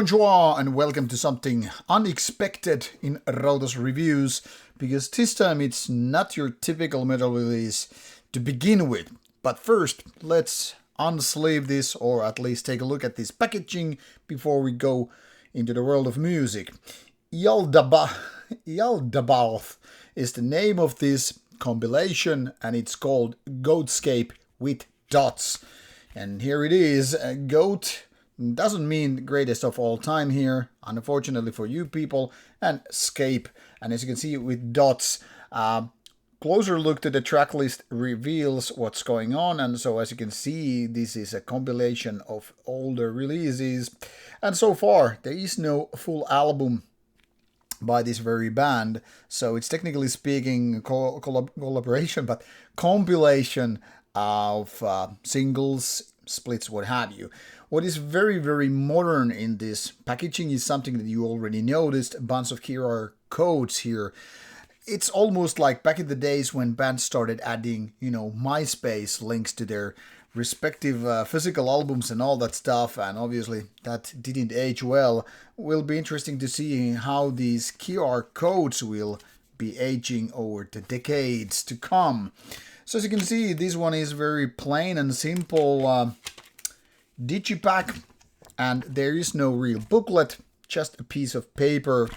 Bonjour and welcome to something unexpected in Rauta's reviews, because this time it's not your typical metal release to begin with. But first, let's unsleeve this, or at least take a look at this packaging before we go into the world of music. Ialdabaoth is the name of this compilation, and it's called G.O.A.T with dots. And here it is. G.O.A.T doesn't mean greatest of all time here, unfortunately for you people, and S.C.A.P.E. And as you can see with dots, closer look to the track list reveals what's going on. And so as you can see, this is a compilation of older releases. And so far, there is no full album by this very band. So it's technically speaking collaboration, but compilation of singles, splits, what have you. What is very, very modern in this packaging is something that you already noticed, a bunch of QR codes here. It's almost like back in the days when bands started adding, MySpace links to their respective physical albums and all that stuff, and obviously that didn't age well. Will be interesting to see how these QR codes will be aging over the decades to come. So as you can see, this one is very plain and simple digipack, and there is no real booklet, just a piece of paper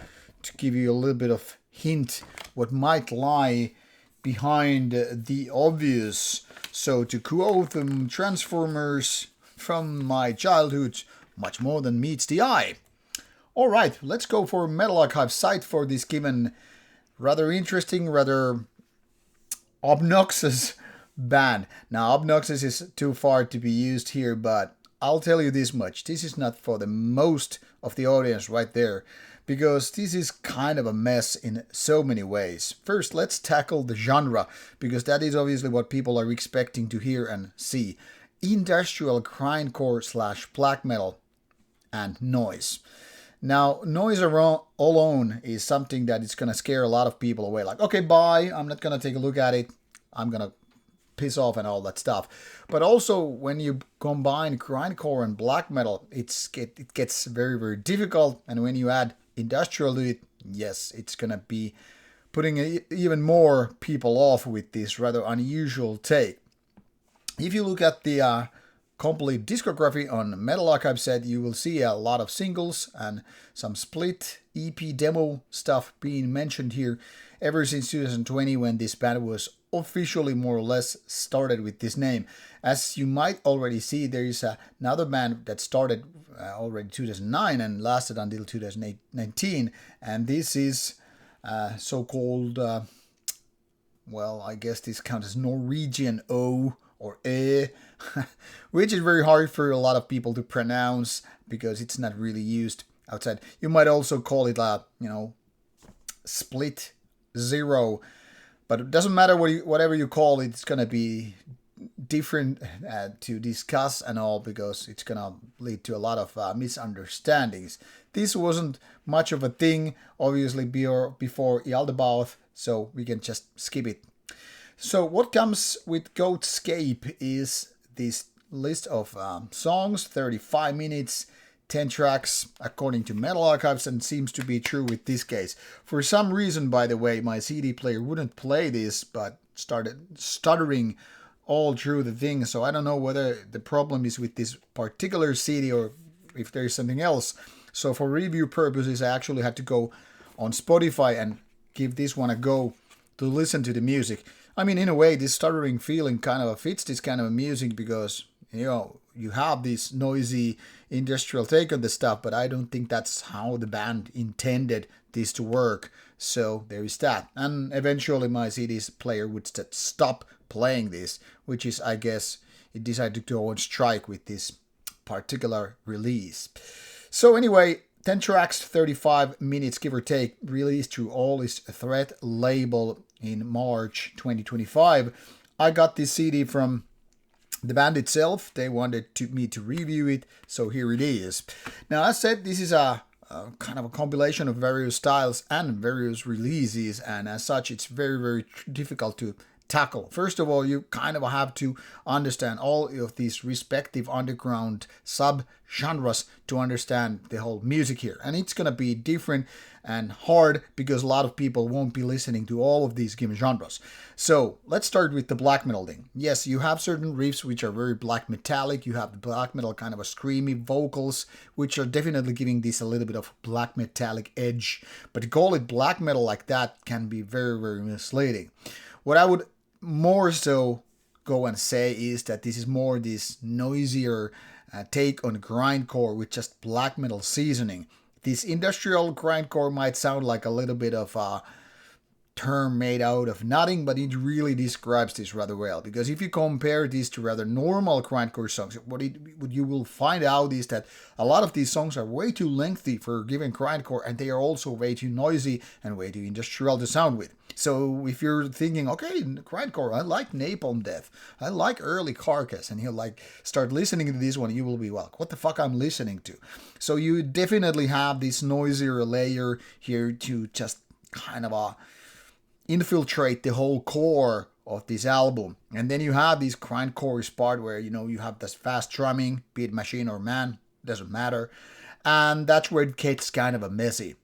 to give you a little bit of hint what might lie behind the obvious. So to quote them, Transformers from my childhood, much more than meets the eye. Alright, let's go for Metal Archive site for this given rather interesting, rather obnoxious band. Now, obnoxious is too far to be used here, but I'll tell you this much. This is not for the most of the audience right there, because this is kind of a mess in so many ways. First, let's tackle the genre, because that is obviously what people are expecting to hear and see. Industrial grindcore / black metal and noise. Now, noise alone is something that is going to scare a lot of people away. Like, okay, bye, I'm not going to take a look at it. I'm going to piss off and all that stuff. But also, when you combine grindcore and black metal, it gets very, very difficult. And when you add industrial to it, yes, it's going to be putting even more people off with this rather unusual take. If you look at the complete discography on Metal Archive set, you will see a lot of singles and some split EP demo stuff being mentioned here ever since 2020, when this band was officially more or less started with this name. As you might already see, there is another band that started already 2009 and lasted until 2019, and this is so-called, well, I guess this counts as Norwegian O or E, which is very hard for a lot of people to pronounce because it's not really used outside. You might also call it Split Zero, but it doesn't matter whatever you call it, it's gonna be different to discuss and all, because it's gonna lead to a lot of misunderstandings. This wasn't much of a thing, obviously, before Ialdabaoth, so we can just skip it. So what comes with S.C.A.P.E. is this list of songs, 35 minutes, 10 tracks, according to Metal Archives, and seems to be true with this case. For some reason, by the way, my CD player wouldn't play this, but started stuttering all through the thing, so I don't know whether the problem is with this particular CD or if there's something else. So for review purposes, I actually had to go on Spotify and give this one a go to listen to the music. I mean, in a way, this stuttering feeling kind of fits this kind of music, because, you have this noisy industrial take on the stuff, but I don't think that's how the band intended this to work. So there is that. And eventually my CD player would stop playing this, which is, I guess, it decided to go on strike with this particular release. So anyway, 10 tracks, 35 minutes, give or take, released through All Is Threat label in March 2025. I got this CD from the band itself. They wanted me to review it, so here it is. Now, as said, this is a kind of a compilation of various styles and various releases, and as such, it's very, very difficult to tackle. First of all, you kind of have to understand all of these respective underground sub-genres to understand the whole music here. And it's going to be different and hard because a lot of people won't be listening to all of these given genres. So let's start with the black metal thing. Yes, you have certain riffs which are very black metallic. You have the black metal kind of a screamy vocals, which are definitely giving this a little bit of black metallic edge. But to call it black metal like that can be very, very misleading. What I would more so go and say is that this is more this noisier take on grindcore with just black metal seasoning. This industrial grindcore might sound like a little bit of a term made out of nothing, but it really describes this rather well. Because if you compare this to rather normal grindcore songs, what you will find out is that a lot of these songs are way too lengthy for a given grindcore, and they are also way too noisy and way too industrial to sound with. So if you're thinking, okay, grindcore, I like Napalm Death, I like early Carcass, and you'll start listening to this one, you will be what the fuck I'm listening to? So you definitely have this noisier layer here to just kind of infiltrate the whole core of this album. And then you have this grindcore part where, you have this fast drumming, be it machine or man, doesn't matter. And that's where it gets kind of a messy.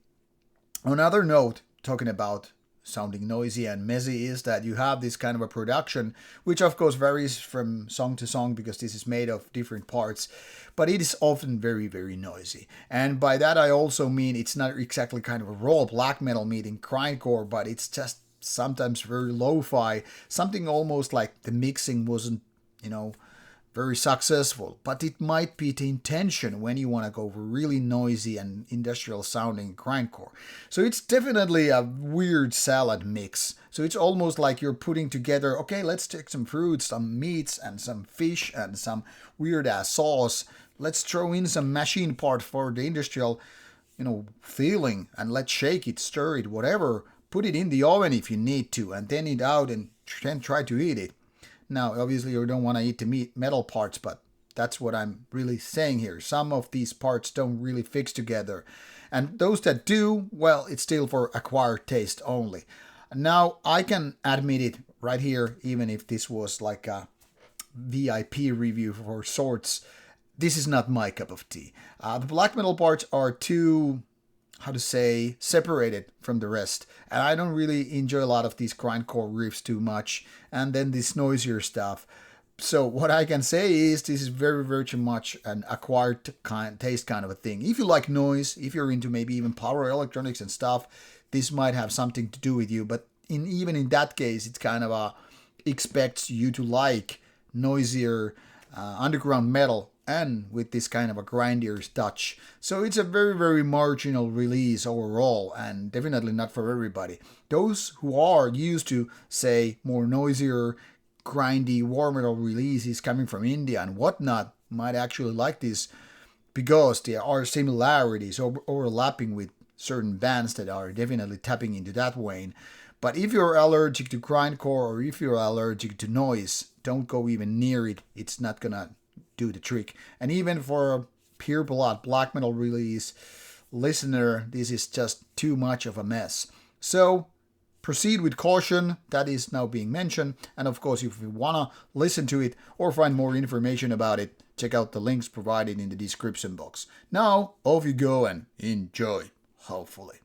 On another note, talking about sounding noisy and messy, is that you have this kind of a production, which of course varies from song to song because this is made of different parts, but it is often very, very noisy. And by that I also mean it's not exactly kind of a raw black metal meeting grindcore, but it's just sometimes very lo-fi, something almost like the mixing wasn't, very successful, but it might be the intention when you want to go for really noisy and industrial sounding grindcore. So it's definitely a weird salad mix. So it's almost like you're putting together, okay, let's take some fruits, some meats, and some fish, and some weird ass sauce. Let's throw in some machine part for the industrial, feeling, and let's shake it, stir it, whatever. Put it in the oven if you need to, and then eat out and then try to eat it. Now, obviously, you don't want to eat the metal parts, but that's what I'm really saying here. Some of these parts don't really fix together. And those that do, well, it's still for acquired taste only. Now, I can admit it right here, even if this was like a VIP review for sorts, this is not my cup of tea. The black metal parts are too, separated from the rest. And I don't really enjoy a lot of these grindcore riffs too much. And then this noisier stuff. So what I can say is this is very, very much an acquired taste kind of a thing. If you like noise, if you're into maybe even power electronics and stuff, this might have something to do with you. But even in that case, it's kind of expects you to like noisier underground metal and with this kind of a grindier touch. So it's a very, very marginal release overall, and definitely not for everybody. Those who are used to, say, more noisier, grindy, war metal releases coming from India and whatnot might actually like this because there are similarities overlapping with certain bands that are definitely tapping into that vein. But if you're allergic to grindcore or if you're allergic to noise, don't go even near it. It's not gonna do the trick. And even for a pure blood black metal release listener, this is just too much of a mess. So proceed with caution, that is now being mentioned. And of course, if you wanna listen to it or find more information about it, check out the links provided in the description box. Now, off you go and enjoy, hopefully.